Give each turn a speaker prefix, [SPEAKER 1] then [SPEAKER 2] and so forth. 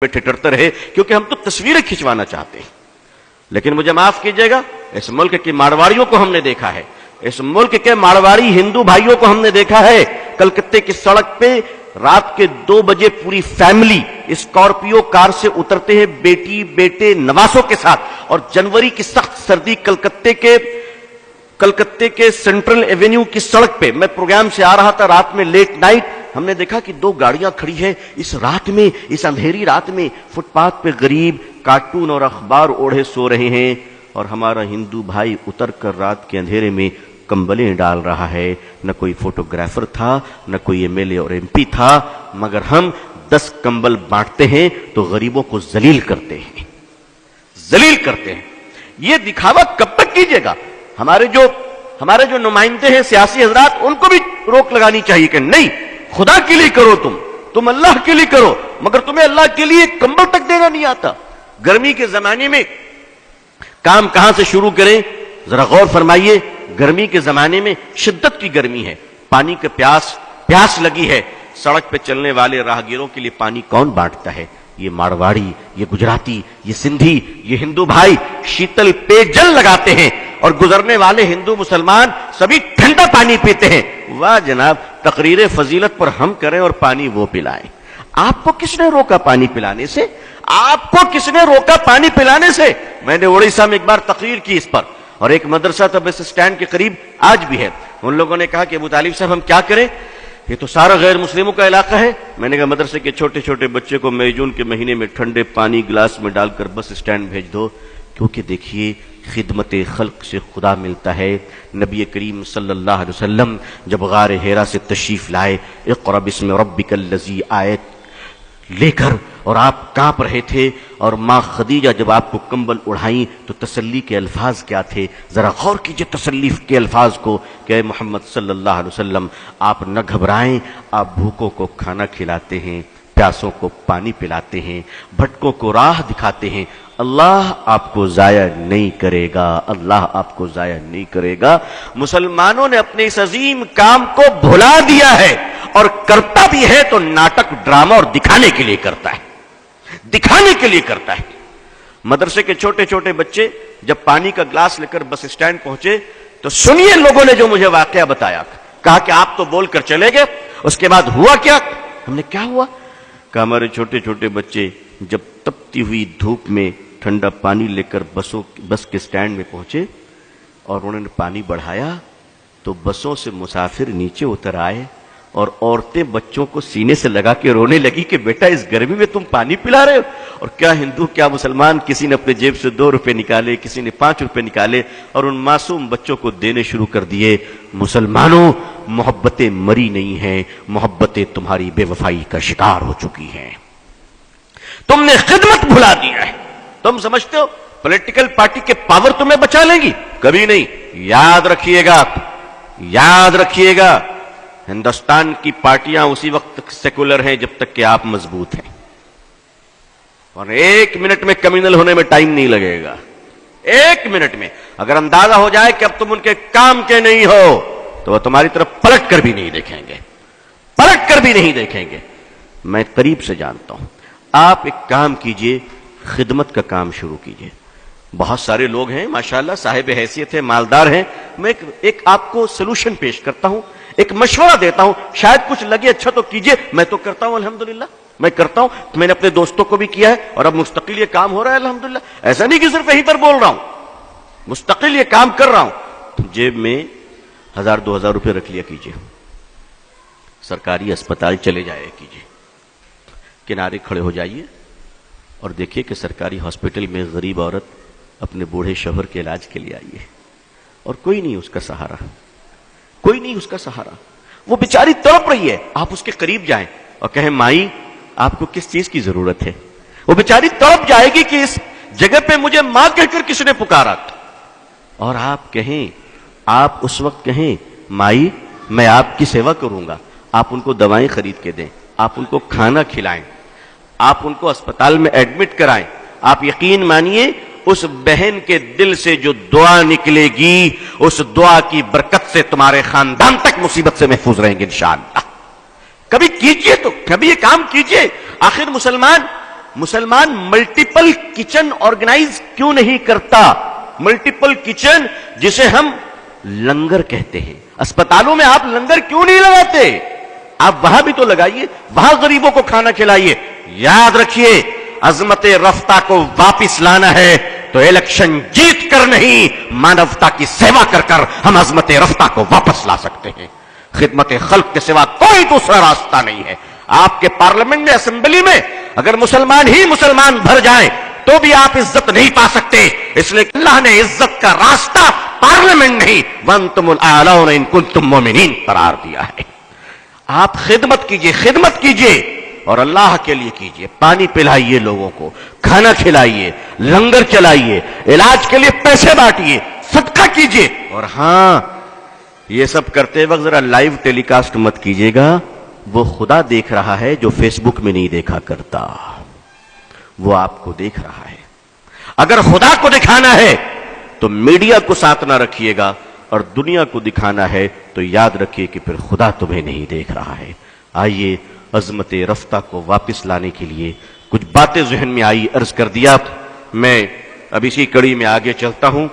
[SPEAKER 1] میں ٹھٹرتے رہے کیونکہ ہم تو تصویریں کھنچوانا چاہتے ہیں. لیکن مجھے معاف کیجئے گا، اس ملک کے مارواڑیوں کو ہم نے دیکھا ہے، اس ملک کے مارواڑی ہندو بھائیوں کو ہم نے دیکھا ہے. کلکتے کی سڑک پہ رات کے 2 بجے پوری فیملی اسکارپیو کار سے اترتے ہیں بیٹی بیٹے نواسوں کے ساتھ، اور جنوری کی سخت سردی کلکتے کے سینٹرل ایونیو کی سڑک پہ، میں پروگرام سے آ رہا تھا رات میں لیٹ نائٹ، ہم نے دیکھا کہ 2 گاڑیاں کھڑی ہیں اس رات میں، اس اندھیری رات میں فٹ پاتھ پہ غریب کارٹون اور اخبار اوڑھے سو رہے ہیں، اور ہمارا ہندو بھائی اتر کر رات کے اندھیرے میں کمبلیں ڈال رہا ہے. نہ کوئی فوٹوگرافر تھا، نہ کوئی ایم ایل اے اور ایم پی تھا، مگر ہم 10 کمبل بانٹتے ہیں تو غریبوں کو ذلیل کرتے ہیں، ذلیل کرتے ہیں. یہ دکھاوا کب تک کیجیے گا؟ ہمارے جو نمائندے ہیں سیاسی حضرات، ان کو بھی روک لگانی چاہیے کہ نہیں، خدا کے لیے کرو، تم اللہ کے لیے کرو، مگر تمہیں اللہ کے لیے کمبل تک دینا نہیں آتا. گرمی کے زمانے میں کام کہاں سے شروع کریں؟ ذرا غور فرمائیے. گرمی کے زمانے میں شدت کی گرمی ہے، پانی کا پیاس لگی ہے، سڑک پہ چلنے والے راہگیروں کے لیے پانی کون بانٹتا ہے؟ یہ مارواڑی، یہ گجراتی، یہ سندھی، یہ ہندو بھائی شیتل پے جل لگاتے ہیں، اور گزرنے والے ہندو مسلمان سبھی ٹھنڈا پانی پیتے ہیں. واہ جناب، تقریر فضیلت پر ہم کریں اور پانی وہ پلائیں. آپ کو کس نے روکا پانی پلانے سے؟ آپ کو کس نے روکا پانی پلانے سے؟ میں نے اڑیسہ میں ایک بار تقریر کی اس پر، اور ایک مدرسہ تھا بس اسٹینڈ کے قریب، آج بھی ہے. ان لوگوں نے کہا کہ ابو طالب صاحب ہم کیا کریں، یہ تو سارا غیر مسلموں کا علاقہ ہے. میں نے کہا مدرسے کے چھوٹے چھوٹے بچے کو مئی جون کے مہینے میں ٹھنڈے پانی گلاس میں ڈال کر بس اسٹینڈ بھیج دو، کیونکہ دیکھیے خدمت خلق سے خدا ملتا ہے. نبی کریم صلی اللہ علیہ وسلم جب غار حرا سے تشریف لائے، اقرأ بسم ربک الذی آیت لے کر، اور آپ کانپ رہے تھے، اور ماں خدیجہ جب آپ کو کمبل اڑھائیں تو تسلی کے الفاظ کیا تھے؟ ذرا غور کیجئے تسلی کے الفاظ کو کہ اے محمد صلی اللہ علیہ وسلم، آپ نہ گھبرائیں، آپ بھوکوں کو کھانا کھلاتے ہیں، پیاسوں کو پانی پلاتے ہیں، بھٹکوں کو راہ دکھاتے ہیں. اللہ آپ کو ضائع نہیں کرے گا، اللہ آپ کو ضائع نہیں کرے گا. مسلمانوں نے اپنے اس عظیم کام کو بھلا دیا ہے، اور کرتا بھی ہے تو ناٹک ڈرامہ اور دکھانے کے لیے کرتا ہے، دکھانے کے لیے کرتا ہے. مدرسے کے چھوٹے چھوٹے بچے جب پانی کا گلاس لے کر بس اسٹینڈ پہنچے تو سنیے لوگوں نے جو مجھے واقعہ بتایا. کہا کہ آپ تو بول کر چلے گئے، اس کے بعد ہوا کیا؟ ہم نے کیا ہوا؟ کہ ہمارے چھوٹے چھوٹے بچے جب تپتی ہوئی دھوپ میں ٹھنڈا پانی لے کر بس کے سٹینڈ میں پہنچے اور انہوں نے پانی بڑھایا تو بسوں سے مسافر نیچے اتر آئے، اور عورتیں بچوں کو سینے سے لگا کے رونے لگی کہ بیٹا اس گرمی میں تم پانی پلا رہے ہو. اور کیا ہندو کیا مسلمان، کسی نے اپنے جیب سے 2 روپے نکالے، کسی نے 5 روپے نکالے اور ان معصوم بچوں کو دینے شروع کر دیے. مسلمانوں، محبتیں مری نہیں ہیں، محبتیں تمہاری بے وفائی کا شکار ہو چکی ہیں. تم نے خدمت بھلا دیا ہے. تم سمجھتے ہو پولیٹیکل پارٹی کے پاور تمہیں بچا لیں گی؟ کبھی نہیں. یاد رکھیے گا، یاد رکھیے گا، ہندوستان کی پارٹیاں اسی وقت تک سیکولر ہیں جب تک کہ آپ مضبوط ہیں، اور 1 منٹ میں کمیونل ہونے میں ٹائم نہیں لگے گا. 1 منٹ میں اگر اندازہ ہو جائے کہ اب تم ان کے کام کے نہیں ہو تو وہ تمہاری طرف پلٹ کر بھی نہیں دیکھیں گے، پلٹ کر بھی نہیں دیکھیں گے. میں قریب سے جانتا ہوں. آپ ایک کام کیجئے، خدمت کا کام شروع کیجئے. بہت سارے لوگ ہیں ماشاءاللہ، صاحب حیثیت ہیں، مالدار ہیں. میں ایک آپ کو سلوشن پیش کرتا ہوں، ایک مشورہ دیتا ہوں، شاید کچھ لگے اچھا تو کیجئے. میں تو کرتا ہوں الحمدللہ، میں کرتا ہوں. میں نے اپنے دوستوں کو بھی کیا ہے، اور اب مستقل یہ کام ہو رہا ہے الحمدللہ. ایسا نہیں کہ صرف یہیں پر بول رہا ہوں، مستقل یہ کام کر رہا ہوں. جیب میں 1000-2000 روپے رکھ لیا کیجئے، سرکاری اسپتال چلے جایا کیجئے، کنارے کھڑے ہو جائیے اور دیکھیے کہ سرکاری ہاسپٹل میں غریب عورت اپنے بوڑھے شوہر کے علاج کے لیے آئی ہے، اور کوئی نہیں اس کا سہارا، کوئی نہیں اس کا سہارا. وہ بیچاری تڑپ رہی ہے، آپ اس کے قریب جائیں اور کہیں مائی آپ کو کس چیز کی ضرورت ہے؟ وہ بیچاری تڑپ جائے گی کہ اس جگہ پہ مجھے ماں کہہ کر کس نے پکارا. اور آپ کہیں، آپ اس وقت کہیں مائی میں آپ کی سیوا کروں گا. آپ ان کو دوائیں خرید کے دیں، آپ ان کو کھانا کھلائیں، آپ ان کو اسپتال میں ایڈمٹ کرائیں. آپ یقین مانیے اس بہن کے دل سے جو دعا نکلے گی، اس دعا کی برکت سے تمہارے خاندان تک مصیبت سے محفوظ رہیں گے انشاءاللہ. کبھی کیجئے، تو کبھی یہ کام کیجئے. آخر مسلمان مسلمان ملٹیپل کچن آرگنائز کیوں نہیں کرتا؟ ملٹیپل کچن جسے ہم لنگر کہتے ہیں، اسپتالوں میں آپ لنگر کیوں نہیں لگاتے؟ آپ وہاں بھی تو لگائیے، وہاں غریبوں کو کھانا کھلائیے۔ یاد رکھیے، عظمت رفتہ کو واپس لانا ہے تو الیکشن جیت کر نہیں، مانوتا کی سیوا کر کر ہم عظمت رفتہ کو واپس لا سکتے ہیں۔ خدمت خلق کے سوا کوئی دوسرا راستہ نہیں ہے۔ آپ کے پارلیمنٹ میں، اسمبلی میں اگر مسلمان ہی مسلمان بھر جائیں تو بھی آپ عزت نہیں پا سکتے، اس لیے اللہ نے عزت کا راستہ پارلیمنٹ نہیں وَأَنْتُمُ الْأَعْلَوْنَ إِن كُنتُم مُؤْمِنِينَ قرار دیا ہے۔ آپ خدمت کیجئے اور اللہ کے لیے کیجئے، پانی پلائیے لوگوں کو، کھانا کھلائیے، لنگر چلائیے، علاج کے لیے پیسے بانٹیے، صدقہ کیجئے۔ اور ہاں، یہ سب کرتے وقت ذرا لائیو ٹیلی کاسٹ مت کیجئے گا، وہ خدا دیکھ رہا ہے جو فیس بک میں نہیں دیکھا کرتا، وہ آپ کو دیکھ رہا ہے۔ اگر خدا کو دکھانا ہے تو میڈیا کو ساتھ نہ رکھیے گا، اور دنیا کو دکھانا ہے تو یاد رکھیے کہ پھر خدا تمہیں نہیں دیکھ رہا ہے۔ آئیے عظمت رفتہ کو واپس لانے کے لیے کچھ باتیں ذہن میں آئی، عرض کر دیا۔ میں اب اسی کڑی میں آگے چلتا ہوں۔